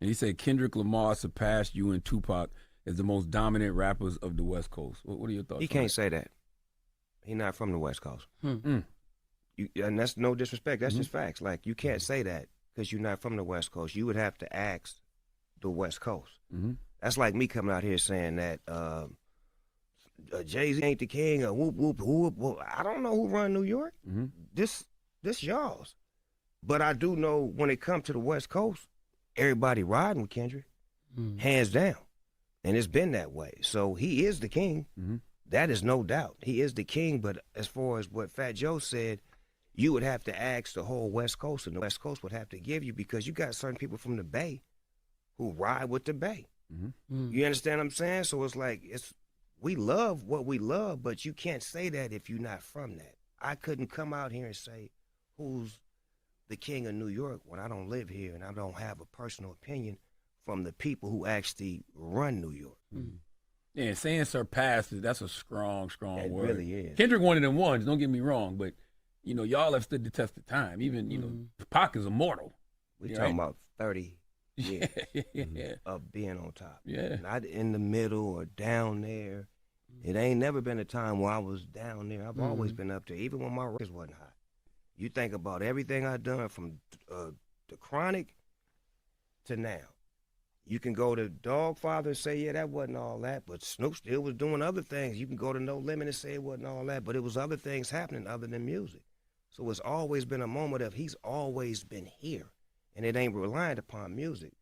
And he said Kendrick Lamar surpassed you and Tupac as the most dominant rappers of the West Coast. What are your thoughts? He can't say that. He not from the West Coast. Mm. And that's no disrespect. That's just facts. Like, you can't say that because you're not from the West Coast. You would have to ask the West Coast. That's like me coming out here saying that Jay-Z ain't the king or whoop, whoop, whoop. Well, I don't know who run New York. This y'all's. But I do know when it comes to the West Coast, everybody riding with Kendrick, hands down. And it's been that way. So he is the king. That is no doubt. He is the king, but as far as what Fat Joe said, you would have to ask the whole West Coast, and the West Coast would have to give you, because you got certain people from the Bay who ride with the Bay. You understand what I'm saying? So it's like, we love what we love, but you can't say that if you're not from that. I couldn't come out here and say who's the king of New York when I don't live here and I don't have a personal opinion from the people who actually run New York. Yeah, saying surpassed, that's a strong It word. really is. Kendrick one of them ones, don't get me wrong, but, you know, y'all have stood the test of time. Even, you know, Pac is immortal. We're talking about 30 years Yeah. of being on top. Yeah. Not in the middle or down there. It ain't never been a time where I was down there. I've always been up there, even when my records wasn't hot. You think about everything I've done from the Chronic to now. You can go to Dogfather and say, yeah, that wasn't all that, but Snoop still was doing other things. You can go to No Limit and say it wasn't all that, but it was other things happening other than music. So it's always been a moment of he's always been here, and it ain't reliant upon music.